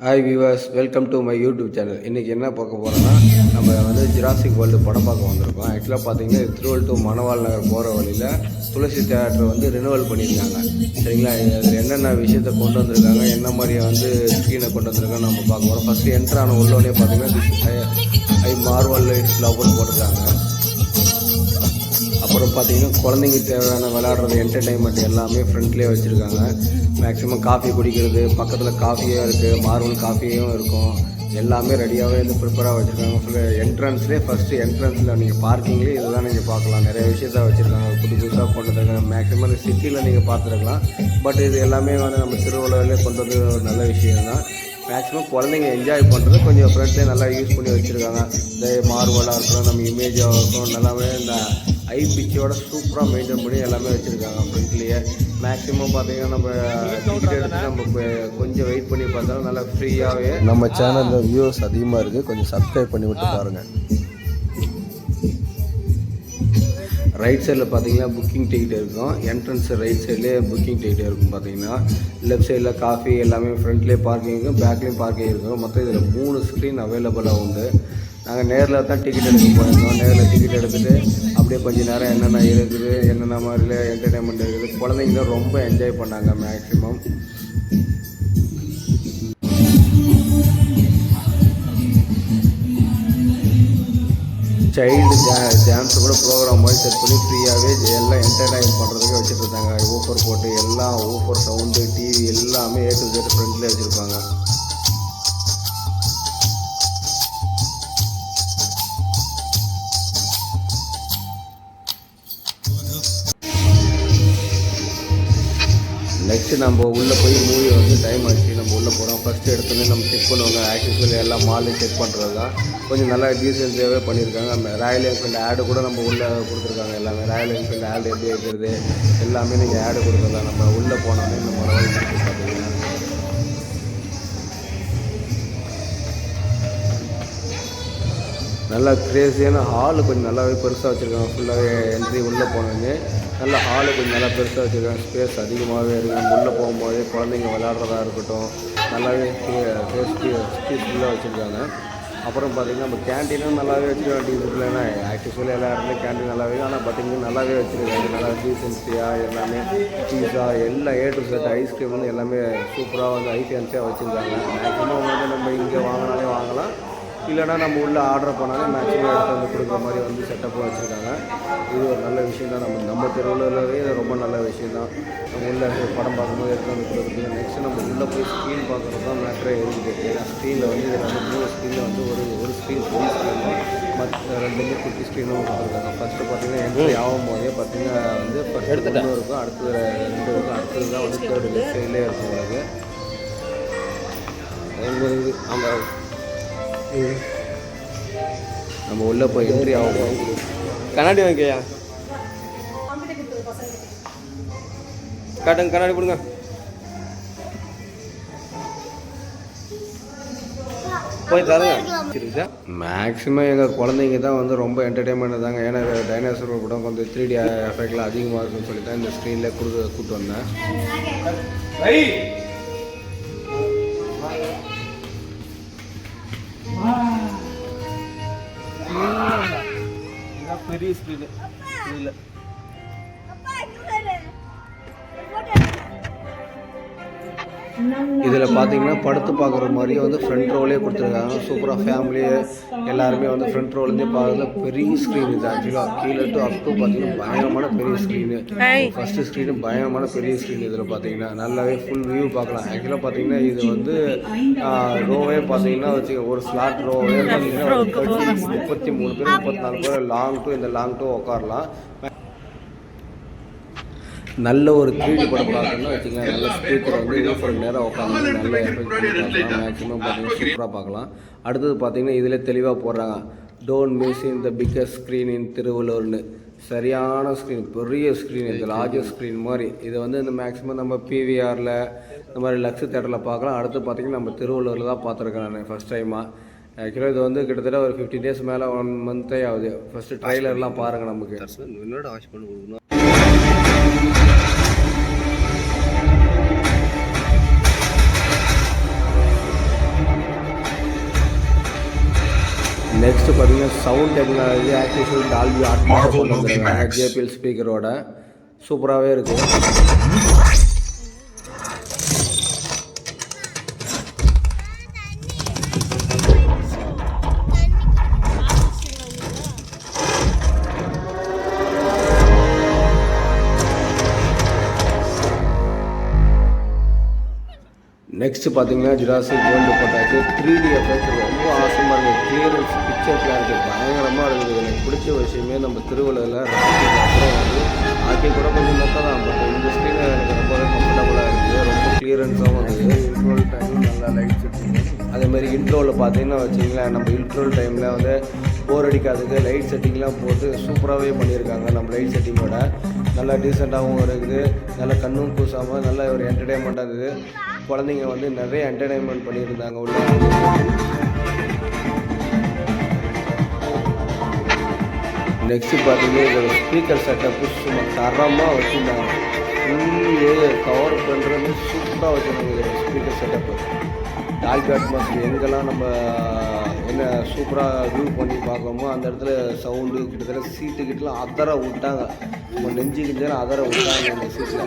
Hi viewers, welcome to my YouTube channel. இன்றைக்கி என்ன பார்க்க போகிறோன்னா, நம்ம வந்து ஜுராசிக் வேர்ல்டு படம் பார்க்க வந்திருக்கோம். ஆக்சுவலாக பார்த்தீங்கன்னா திருவள்ளூர் டு மணவாள் நகர் போகிற வழியில் துளசி தியேட்டர் வந்து ரினுவல் பண்ணியிருக்காங்க. சரிங்களா, அதில் என்னென்ன விஷயத்தை கொண்டு வந்திருக்காங்க, என்ன மாதிரி வந்து ஸ்க்ரீனை கொண்டு வந்திருக்காங்க நம்ம பார்க்க போகிறோம். ஃபஸ்ட்டு என்ட்ரான உள்ளோடனே பார்த்தீங்கன்னா ஐ மார்வல் இட்ஸ் லவ்னு போட்டிருக்காங்க. அப்புறம் பார்த்தீங்கன்னா குழந்தைங்க தேவையான விளையாடுறது என்டர்டெயின்மெண்ட் எல்லாமே ஃப்ரண்ட்லேயே வச்சுருக்காங்க. மேக்ஸிமம் காஃபி குடிக்கிறது, பக்கத்தில் காஃபியும் இருக்குது, மார்வல் காஃபியும் இருக்கும். எல்லாமே ரெடியாகவே வந்து ப்ரிப்பராக வச்சுருக்காங்க. ஃபுல்லாக என்ட்ரன்ஸ்லேயே ஃபஸ்ட்டு என்ட்ரன்ஸில் நீங்கள் பார்க்கிங்லேயே இதெல்லாம் நீங்கள் பார்க்கலாம். நிறைய விஷயத்த வச்சுருக்காங்க, புதுசாக கொண்டு வந்திருக்காங்க. மேக்ஸிமம் சிட்டியில் நீங்கள் பார்த்துருக்கலாம். பட் இது எல்லாமே வந்து நம்ம திருவள்ளுவர்லேயே கொண்டு வந்து ஒரு நல்ல விஷயம் தான். மேக்ஸிமம் குழந்தைங்க என்ஜாய் பண்ணுறது கொஞ்சம் ஃப்ரெண்ட்ஸே நல்லா யூஸ் பண்ணி வச்சுருக்காங்க. இந்த மார்வலாக இருக்கட்டும், நம்ம இமேஜாக இருக்கும், நல்லாவே இந்த ஐ பிச்சோட சூப்பராக மெயின்டைன் பண்ணி எல்லாமே வச்சுருக்காங்க ஃப்ரெண்ட்லேயே. மேக்ஸிமம் பார்த்தீங்கன்னா நம்ம டிக்கெட் எடுத்து நம்ம கொஞ்சம் வெயிட் பண்ணி பார்த்தாலும் நல்லா ஃப்ரீயாகவே. நம்ம சேனலில் வியூஸ் அதிகமாக இருக்குது, கொஞ்சம் சப்ஸ்கிரைப் பண்ணி விட்டு பாருங்கள். ரைட் சைடில் பார்த்தீங்கன்னா புக்கிங் டிக்கெட் இருக்கும். என்ட்ரன்ஸ் ரைட் சைட்லேயே புக்கிங் டிக்கெட் இருக்கும். பார்த்தீங்கன்னா லெஃப்ட் சைடில் காஃபி எல்லாமே ஃப்ரண்ட்லேயே பார்க்கிங் இருக்கும், பேக்லேயும் பார்க்கிங் இருக்கும். மொத்தம் இதில் 3 ஸ்க்ரீன் அவைலபிளாக உண்டு. நாங்கள் நேரில் தான் டிக்கெட் எடுக்க போயிருந்தோம். நேரில் டிக்கெட் எடுத்துகிட்டு அப்படியே கொஞ்சம் நேரம் என்னென்ன இருக்குது, என்னென்ன மாதிரில என்டர்டெயின்மெண்ட் இருக்குது, குழந்தைங்க ரொம்ப என்ஜாய் பண்ணாங்க. மேக்ஸிமம் சைல்டு டான்ஸு கூட ப்ரோக்ராம் மாதிரி செட் பண்ணி ஃப்ரீயாகவே எல்லாம் என்டர்டைன் பண்ணுறதுக்கு வச்சுட்டு இருந்தாங்க. ஊஃபர் போட்டு எல்லாம் ஊஃபர் சவுண்டு டிவி எல்லாமே ஏ டு ஜெட் ஃப்ரெண்ட்லேயே வச்சுருப்பாங்க. நெக்ஸ்ட்டு நம்ம உள்ளே போய் மூவி வந்து டைம் ஆச்சு, நம்ம உள்ளே போகிறோம். ஃபஸ்ட்டு எடுத்தோன்னே நம்ம செக் பண்ணுவாங்க. ஆக்சுவலி எல்லாம் மாலையும் செக் பண்ணுறது தான். கொஞ்சம் நல்லா டீசென்ஸாகவே பண்ணியிருக்காங்க. அந்த ராயல் என்ஃபீல்டு ஆடு கூட நம்ம உள்ளே கொடுத்துருக்காங்க. எல்லாமே ராயல் என்ஃபீல்டு ஆடு எப்படி வைக்கிறது எல்லாமே நீங்கள் ஆடு கொடுத்துருக்கலாம். நம்ம உள்ளே போனோன்னே இந்த மாதிரி பார்த்தீங்கன்னா நல்லா க்ரேஸியான ஹாலு கொஞ்சம் நல்லாவே பெருசாக வச்சுருக்காங்க. ஃபுல்லாகவே என்ட்ரி உள்ளே போனோடனே நல்ல ஹாலு கொஞ்சம் நல்லா பெருசாக வச்சுருக்காங்க. ஸ்பேஸ் அதிகமாகவே இருக்குது. நம்ம உள்ளே போகும்போது குழந்தைங்க விளையாடுறதா இருக்கட்டும், நல்லாவே பீஸ்ஃபுல்லாக வச்சுருக்காங்க. அப்புறம் பார்த்திங்கன்னா நம்ம கேன்டீனும் நல்லாவே வச்சுருக்காங்க. டீசென்ட்லாம் ஆக்சுவலி எல்லா இடத்துலையும் கேன்டீன் நல்லாவே, ஆனால் பார்த்திங்கன்னா நல்லாவே வச்சுருக்காங்க. நல்லா டீசென்சியாக எல்லாமே பீஸா எல்லாம் ஏ டு செட் ஐஸ்கிரீம் வந்து எல்லாமே சூப்பராக வந்து ஐட்டம்ஸாக வச்சுருக்காங்க. மேக்ஸிமம் வந்து நம்ம இங்கே வாங்கினாலே வாங்கலாம், இல்லைனா நம்ம உள்ளே ஆர்டர் பண்ணாலே மேக்ஸிமம் எடுத்து வந்து கொடுக்குற மாதிரி வந்து செட்டப்பாக வச்சுருக்காங்க. இது ஒரு நல்ல விஷயம் தான். நம்ம தெருவுலவே இது ரொம்ப நல்ல விஷயம் தான். நம்ம உள்ளே படம் பார்க்கும்போது எடுத்து வந்து கொடுக்குறது. நெக்ஸ்ட்டு நம்ம உள்ளே போய் ஸ்க்ரீன் பார்க்குறது தான் மேட்ரே இருக்குது. ஏன்னா ஸ்க்ரீனில் வந்து இதில் வந்து 3 ஸ்க்ரீனில் வந்து ஒரு ஸ்க்ரீன் பெரிய ஸ்க்ரீனும் மற்ற 2 குட்டி ஸ்க்ரீனும் கொடுத்துருக்காங்க. ஃபஸ்ட்டு பார்த்தீங்கன்னா என்ட்ரி ஆகும் போதே பார்த்தீங்கன்னா வந்து ஃபஸ்ட்டு 1 இருக்கும், அடுத்தது 2 இருக்கும், அடுத்தது தான் வந்து தேர்டு லெஃப்ட் சைட்லேயே இருக்கும். உங்களுக்கு அந்த நம்ம உள்ளே போய் என்ட்ரி ஆகும். கண்ணாடி வாங்கியா காட்டுங்க, கண்ணாடி கொடுங்க. போய் தருங்க. மேக்ஸிமம் எங்கள் குழந்தைங்க தான் வந்து ரொம்ப என்டர்டெயின்மெண்ட் தாங்க. ஏன்னா டைனோசர் படம் கொஞ்சம் 3D எஃபெக்ட்லாம் அதிகமாக இருக்குன்னு சொல்லி தான் இந்த ஸ்க்ரீனில் கூப்பிட்டு வந்தேன். பெரிய ஸ்க்ரீனு இல்லை. இதில் பார்த்தீங்கன்னா படுத்து பார்க்குற மாதிரியே வந்து ஃப்ரண்ட் ரோலே கொடுத்துருக்காங்க. சூப்பராக ஃபேமிலியே எல்லாருமே வந்து ஃப்ரண்ட் ரோலேருந்தே பார்க்குறது பெரிய ஸ்க்ரீன். இது ஆக்சுவலாக கீழே டு அப் டு பார்த்தீங்கன்னா பயங்கரமான பெரிய ஸ்க்ரீனு. ஃபஸ்ட்டு ஸ்க்ரீனு பயங்கரமான பெரிய ஸ்க்ரீன். இதில் பார்த்தீங்கன்னா நல்லாவே ஃபுல் வியூ பார்க்கலாம். ஆக்சுவலாக பார்த்தீங்கன்னா இது வந்து ரோவே பார்த்தீங்கன்னா வச்சு ஒரு ஸ்லாட் ரோவே பார்த்தீங்கன்னா 33 பேர் 34 பேர் லாங் டு உட்காரலாம். நல்ல ஒரு 3D படம் பார்க்கணும்னு வச்சுக்கலாம். நல்ல ஸ்பீக்கர் வந்து ஒரு நேரம் உட்காந்து நல்ல எஃபெக்ட் பண்ணி பார்க்கலாம். மேக்ஸிமம் பார்த்தீங்கன்னா சூப்பராக பார்க்கலாம். அடுத்தது பார்த்தீங்கன்னா இதில் தெளிவாக போடுறாங்க, don't miss in the biggest screen in திருவள்ளூர்னு. சரியான ஸ்க்ரீன், பெரிய ஸ்க்ரீன், இது லார்ஜஸ்ட் ஸ்க்ரீன் மாதிரி. இதை வந்து இந்த மேக்ஸிமம் நம்ம பிவிஆரில் இந்த மாதிரி லக்ஸ் தேட்டரில் பார்க்கலாம். அடுத்து பார்த்திங்கன்னா நம்ம திருவள்ளூரில் தான் பார்த்துருக்கேன் நான் ஃபஸ்ட் டைமாக. ஆக்சுவலாக இது வந்து கிட்டத்தட்ட ஒரு 15 days மேலே 1 month ஆகுது. ஃபஸ்ட்டு ட்ரைலர்லாம் பாருங்கள். நமக்கு என்னோட வாட்ச் பண்ணி கொடுக்கணும். நெக்ஸ்ட் பார்த்தீங்கன்னா sound technology activation Dolby Atmos கொண்டு வந்துருக்காங்க ஜேபிஎல் ஸ்பீக்கரோட. சூப்பராகவே இருக்குது. நெக்ஸ்ட்டு பார்த்தீங்கன்னா ஜுராசிக் வேர்ல்டு போட்டாச்சு. 3D எஃபெக்ட் ரொம்ப ஆசமாக இருக்குது. கிளியரன்ஸ் பிக்சர் கிளாரிட்டி பயங்கரமாக இருக்குது. எனக்கு பிடிச்ச விஷயமே நம்ம திருவள்ளுவரில் ராக்கெட் அப்புறம் வந்து ராக்கெட் கூட கொஞ்சம் மெத்த தான், பட் இந்த ஸ்க்ரீனில் எனக்கு ரொம்பவே கம்ஃபர்டபுளாக இருக்குது. ரொம்ப கிளியரன்ஸாகவும் இருக்குது. இன்ட்ரோல் டைமில் நல்லா லைட் செட்டிங். அதேமாதிரி இன்ட்ரோவில் பார்த்தீங்கன்னா வச்சிங்களேன், நம்ம இன்ட்ரோல் டைமில் வந்து போர் அடிக்காதுக்கு லைட் செட்டிங்லாம் போட்டு சூப்பராகவே பண்ணியிருக்காங்க. நம்ம லைட் செட்டிங்கோட நல்லா டீசெண்டாகவும் இருக்குது. நல்லா கண்ணும் பூசாமல் நல்ல ஒரு என்டர்டெயின்மெண்ட்டாக இருக்குது. குழந்தைங்க வந்து நிறைய என்டர்டெயின்மெண்ட் பண்ணியிருந்தாங்க உள்ள. நெக்ஸ்ட்டு பார்த்தீங்கன்னா இதோட ஸ்பீக்கர் செட்டப்பு சும்மா தரமாக வச்சுருந்தாங்க. ஃபுல் கவர் பண்ணுறது சூப்பராக வச்சுருந்தாங்க இதோட ஸ்பீக்கர் செட்டப்பு. டால்பி அட்மாஸ் எங்கெல்லாம் நம்ம என்ன சூப்பராக வியூ பண்ணி பார்க்கணுமோ அந்த இடத்துல சவுண்டு கிட்டத்தட்ட சீட்டுக்கிட்டலாம் அதர விட்டாங்க. நம்ம நெஞ்சு கிட்டலாம் அதர விட்டாங்க அந்த சீட்டில்.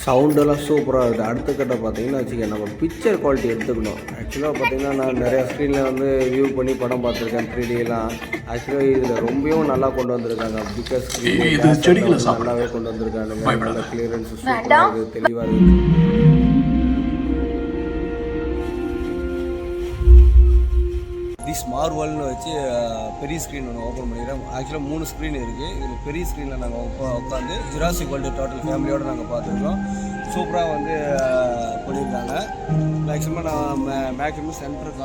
சவுண்டெல்லாம் சூப்பராக இருக்குது. அடுத்த கட்ட பார்த்தீங்கன்னா வச்சுக்க நம்ம பிக்சர் குவாலிட்டி எடுத்துக்கணும். ஆக்சுவலாக பார்த்தீங்கன்னா நான் நிறையா ஸ்க்ரீனில் வந்து வியூ பண்ணி படம் பார்த்துருக்கேன் 3Dலாம். ஆக்சுவலாக இதில் ரொம்பவும் நல்லா கொண்டு வந்திருக்காங்க. பிக்கர் ஸ்க்ரீன் நல்லாவே கொண்டு வந்திருக்காங்க. நல்ல கிளியரன்ஸ் சூப்பராக இருக்குது, தெளிவாக இருக்குது. திஸ் மார்வல்னு வச்சு பெரிய ஸ்க்ரீன் ஒன்று ஓப்பன் பண்ணிக்கிறோம். ஆக்சுவலாக 3 ஸ்க்ரீன் இருக்குது. இதில் பெரிய ஸ்க்ரீனில் நாங்கள் உட்காந்து ஜுராசிக் வேர்ல்டு டோட்டல் ஃபேமிலியோடு நாங்கள் பார்த்துருக்கோம். சூப்பராக வந்து பண்ணியிருக்காங்க. மேக்ஸிமம் சென்டரில்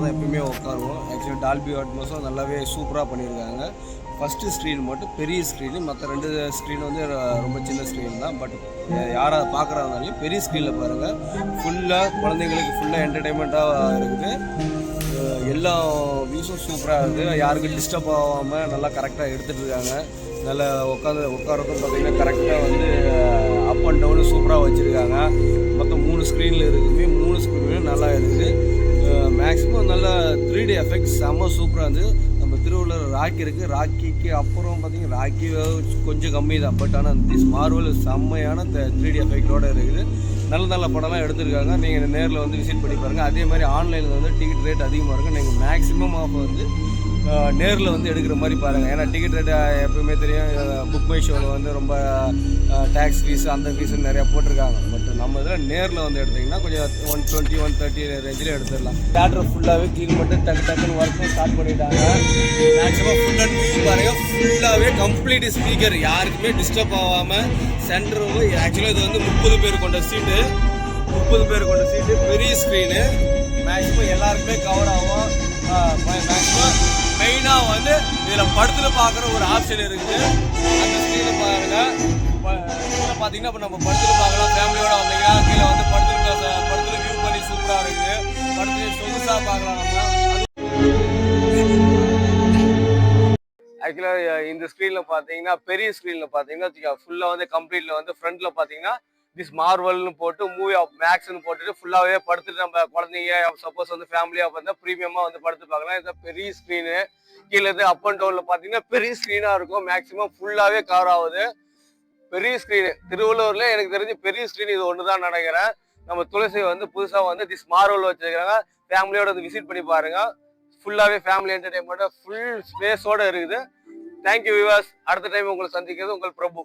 தான் எப்பவுமே உட்காருவோம். ஆக்சுவலாக டால்பி அட்மாஸும் நல்லாவே சூப்பராக பண்ணியிருக்காங்க. ஃபஸ்ட்டு ஸ்க்ரீன் மட்டும் பெரிய ஸ்க்ரீனு, மற்ற 2 ஸ்க்ரீன் வந்து ரொம்ப சின்ன ஸ்க்ரீன் தான். பட் யாராவது பார்க்குறாங்கனாலையும் பெரிய ஸ்க்ரீனில் பாருங்கள். ஃபுல்லாக குழந்தைங்களுக்கு ஃபுல்லாக என்டர்டெயின்மெண்ட்டாக இருக்குது. எல்லா வியூஸும் சூப்பராக இருக்குது. யாருக்கும் டிஸ்டர்ப் ஆகாமல் நல்லா கரெக்டாக எடுத்துகிட்டு இருக்காங்க. நல்லா உட்காரதும் பார்த்திங்கன்னா கரெக்டாக வந்து அப் அண்ட் டவுனு சூப்பராக வச்சுருக்காங்க. மொத்தம் 3 ஸ்க்ரீனில் இருக்குது. 3 ஸ்க்ரீன்லையும் நல்லா இருக்குது. மேக்ஸிமம் நல்லா 3D எஃபெக்ட் செம்ம சூப்பராக இருந்தது. நம்ம திருவள்ளுவர் ராக்கி இருக்குது. ராக்கிக்கு அப்புறம் பார்த்திங்கன்னா ராக்கி கொஞ்சம் கம்மி தான். பட் ஆனால் திஸ் மார்வல் செம்மையான 3D எஃபெக்டோடு இருக்குது. நல்ல நல்ல படம்லாம் எடுத்திருக்காங்க. நீங்கள் நேரில் வந்து விசிட் பண்ணி பாருங்கள். அதே மாதிரி ஆன்லைனில் வந்து டிக்கெட் ரேட் அதிகமாக இருக்கும். நீங்கள் மேக்ஸிமம் ஆஃப் வந்து நேரில் வந்து எடுக்கிற மாதிரி பாருங்கள். ஏன்னா டிக்கெட் ரேட் எப்பவுமே தெரியும், புக் மை ஷோவில் வந்து ரொம்ப டேக்ஸ் ஃபீஸு அந்த ஃபீஸுன்னு நிறையா போட்டிருக்காங்க. பட் நம்ம இதில் நேரில் வந்து எடுத்திங்கன்னா கொஞ்சம் 120 130 ரேஞ்சில் எடுத்துடலாம். தேட்டர் ஃபுல்லாகவே க்ளீன் பண்ணிட்டு டக்குன்னு ஒர்க்கும் ஸ்டார்ட் பண்ணிட்டாங்க. மேக்ஸிமம் ஃபுல் அண்ட் ஃபுல் பாருங்கள். ஃபுல்லாகவே கம்ப்ளீட் ஸ்பீக்கர், யாருக்குமே டிஸ்டர்ப் ஆகாமல் சென்டர். ஆக்சுவலாக இது வந்து 30 பேர் கொண்ட சீட்டு. பெரிய ஸ்க்ரீனு. மேக்ஸிமம் எல்லாருக்குமே கவர் ஆகும். மேக்ஸிமம் மெயினாக வந்து இதில் படத்தில் பார்க்குற ஒரு ஆப்ஷன் இருக்குது. அந்த ஸ்க்ரீனில் பாருங்கள். இதில் பார்த்தீங்கன்னா இப்போ நம்ம படத்தில் பார்க்கலாம். ஃபேமிலியோடு வந்தீங்கன்னா கீழே வந்து படத்தில் வியூ பண்ணி சூப்பராக இருக்குது. படத்தில் சொகுசாக பார்க்கலாம் நம்ம. ஆக்சுவலாக இந்த ஸ்க்ரீனில் பார்த்தீங்கன்னா பெரிய ஸ்க்ரீனில் பார்த்தீங்கன்னா ஃபுல்லாக வந்து கம்ப்ளீட்டில் வந்து ஃப்ரண்ட்டில் பார்த்தீங்கன்னா திஸ் மார்வல்னு போட்டு மூவி ஆஃப் மேக்ஸ்ன்னு போட்டுட்டு ஃபுல்லாகவே படுத்துட்டு நம்ம குழந்தைங்க சப்போஸ் வந்து ஃபேமிலியாக வந்தால் ப்ரீமியமாக வந்து படுத்து பார்க்கலாம். இது பெரிய ஸ்க்ரீனு. கீழே இருந்து அப் அண்ட் டவுனில் பார்த்தீங்கன்னா பெரிய ஸ்க்ரீனாக இருக்கும். மேக்ஸிமம் ஃபுல்லாகவே கவர் ஆகுது. பெரிய ஸ்க்ரீனு திருவள்ளூரில் எனக்கு தெரிஞ்சு பெரிய ஸ்க்ரீன் இது ஒன்று தான் நினைக்கிறேன். நம்ம துளசி வந்து புதுசாக வந்து திஸ் மார்வல் வச்சுருக்காங்க. ஃபேமிலியோட வந்து விசிட் பண்ணி பாருங்கள். ஃபுல்லாகவே ஃபேமிலி என்டர்டெயின்மெண்ட்டாக ஃபுல் ஸ்பேஸோடு இருக்குது. Thank you viewers. அடுத்த டைம் உங்களை சந்திக்கிறது உங்கள் பிரபு.